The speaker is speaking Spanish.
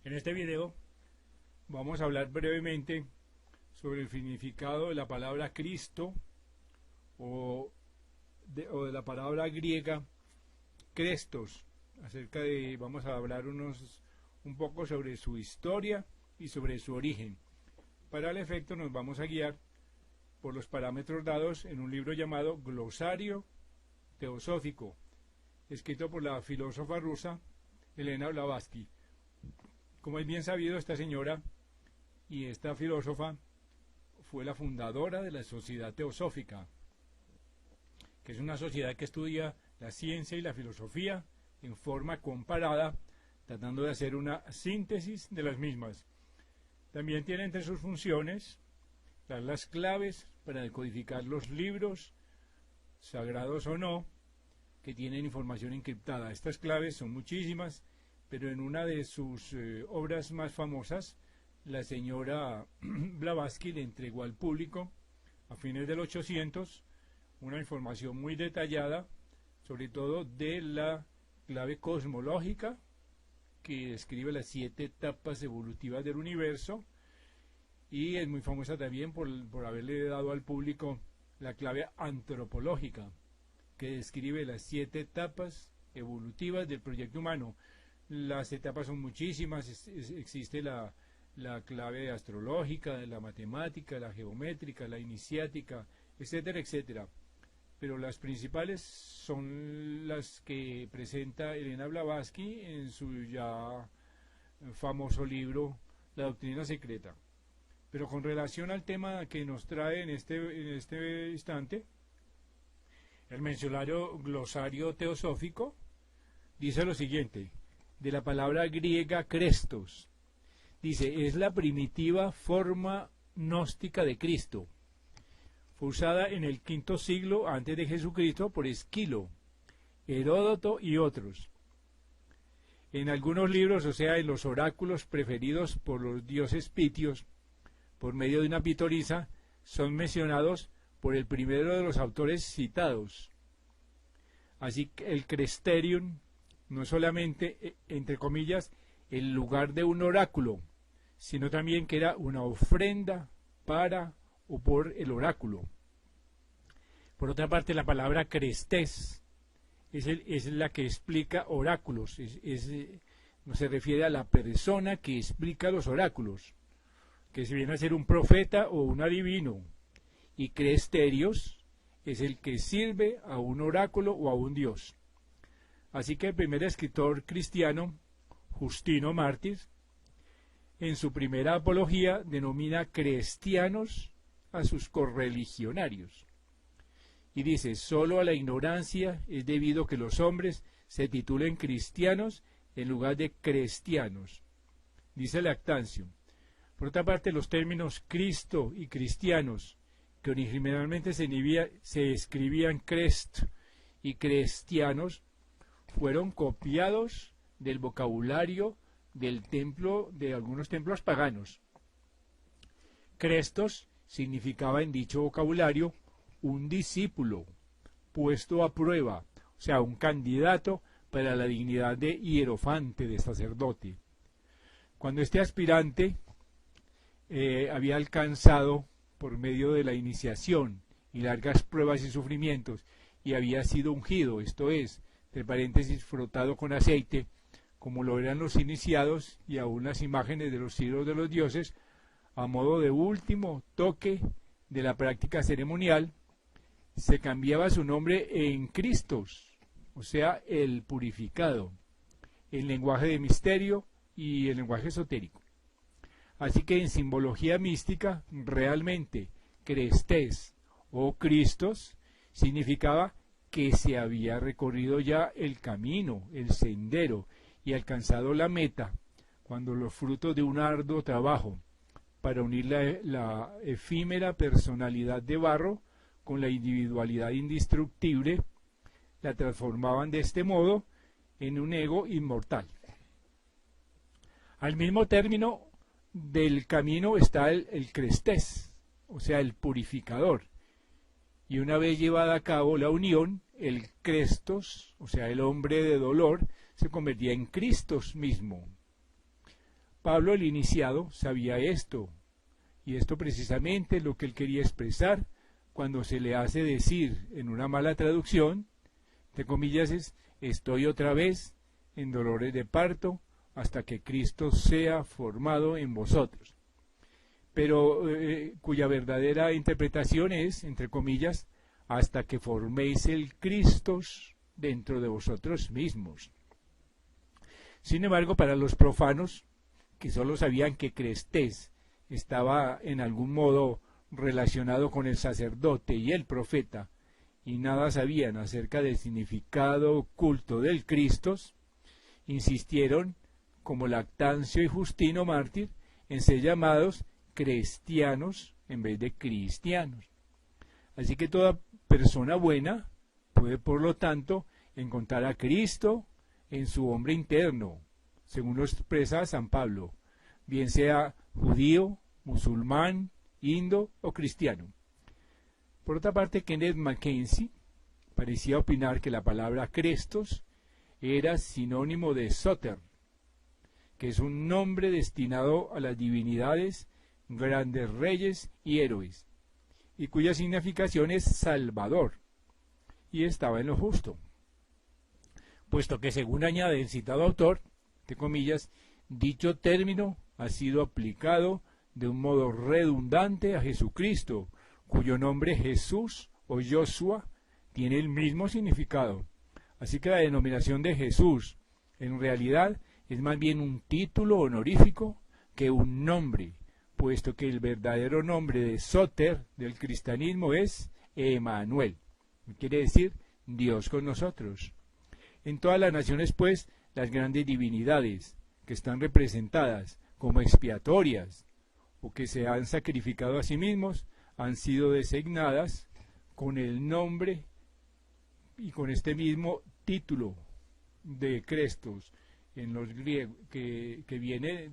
En este video vamos a hablar brevemente sobre el significado de la palabra Cristo o de la palabra griega Krestos. Vamos a hablar un poco sobre su historia y sobre su origen. Para el efecto nos vamos a guiar por los parámetros dados en un libro llamado Glosario Teosófico, escrito por la filósofa rusa Elena Blavatsky. Como es bien sabido, esta señora y esta filósofa fue la fundadora de la Sociedad Teosófica, que es una sociedad que estudia la ciencia y la filosofía en forma comparada, tratando de hacer una síntesis de las mismas. También tiene entre sus funciones dar las claves para decodificar los libros, sagrados o no, que tienen información encriptada. Estas claves son muchísimas, pero en una de sus obras más famosas, la señora Blavatsky le entregó al público, a fines del 800, una información muy detallada, sobre todo de la clave cosmológica, que describe las 7 etapas evolutivas del universo, y es muy famosa también por haberle dado al público la clave antropológica, que describe las 7 etapas evolutivas del proyecto humano. Las etapas son muchísimas, existe la clave astrológica, la matemática, la geométrica, la iniciática, etcétera, etcétera. Pero las principales son las que presenta Elena Blavatsky en su ya famoso libro La Doctrina Secreta. Pero con relación al tema que nos trae en este instante, el mencionario Glosario Teosófico dice lo siguiente, de la palabra griega Krestos. Dice, es la primitiva forma gnóstica de Cristo. Fue usada en el V siglo antes de Jesucristo por Esquilo, Heródoto y otros. En algunos libros, o sea, en los oráculos preferidos por los dioses pitios, por medio de una pitorisa, son mencionados por el primero de los autores citados. Así que el Cresterium no solamente, entre comillas, el lugar de un oráculo, sino también que era una ofrenda para o por el oráculo. Por otra parte, la palabra crestés es la que explica oráculos, no se refiere a la persona que explica los oráculos, que se viene a ser un profeta o un adivino, y cresterios es el que sirve a un oráculo o a un dios. Así que el primer escritor cristiano, Justino Mártir, en su primera apología denomina cristianos a sus correligionarios. Y dice, solo a la ignorancia es debido que los hombres se titulen cristianos en lugar de cristianos. Dice Lactancio. Por otra parte, los términos Cristo y cristianos, que originalmente se escribían crest y cristianos, fueron copiados del vocabulario de algunos templos paganos. Crestos significaba en dicho vocabulario un discípulo puesto a prueba, o sea, un candidato para la dignidad de hierofante, de sacerdote. Cuando este aspirante había alcanzado, por medio de la iniciación y largas pruebas y sufrimientos, y había sido ungido, esto es, entre paréntesis, frotado con aceite, como lo eran los iniciados y aún las imágenes de los ídolos de los dioses, a modo de último toque de la práctica ceremonial, se cambiaba su nombre en Cristos, o sea, el purificado, el lenguaje de misterio y el lenguaje esotérico. Así que en simbología mística, realmente, Crestés o Cristos significaba que se había recorrido ya el camino, el sendero, y alcanzado la meta, cuando los frutos de un arduo trabajo para unir la efímera personalidad de barro con la individualidad indestructible, la transformaban de este modo en un ego inmortal. Al mismo término del camino está el crestés, o sea, el purificador, y una vez llevada a cabo la unión, el Crestos, o sea, el hombre de dolor, se convertía en Cristos mismo. Pablo el iniciado sabía esto, y esto precisamente es lo que él quería expresar cuando se le hace decir en una mala traducción, entre comillas, es: estoy otra vez en dolores de parto hasta que Cristo sea formado en vosotros. Pero cuya verdadera interpretación es, entre comillas, hasta que forméis el Cristo dentro de vosotros mismos. Sin embargo, para los profanos, que solo sabían que Crestés estaba en algún modo relacionado con el sacerdote y el profeta, y nada sabían acerca del significado oculto del Cristo, insistieron, como Lactancio y Justino Mártir, en ser llamados cristianos en vez de cristianos. Así que toda persona buena puede, por lo tanto, encontrar a Cristo en su hombre interno, según lo expresa San Pablo, bien sea judío, musulmán, indo o cristiano. Por otra parte, Kenneth Mackenzie parecía opinar que la palabra Crestos era sinónimo de Soter, que es un nombre destinado a las divinidades, grandes reyes y héroes, y cuya significación es Salvador, y estaba en lo justo, puesto que, según añade el citado autor, entre comillas, dicho término ha sido aplicado de un modo redundante a Jesucristo, cuyo nombre Jesús o Joshua tiene el mismo significado. Así que la denominación de Jesús, en realidad, es más bien un título honorífico que un nombre, puesto que el verdadero nombre de Soter del cristianismo es Emanuel, quiere decir Dios con nosotros. En todas las naciones, pues, las grandes divinidades que están representadas como expiatorias o que se han sacrificado a sí mismos han sido designadas con el nombre y con este mismo título de Crestos en los griegos, que viene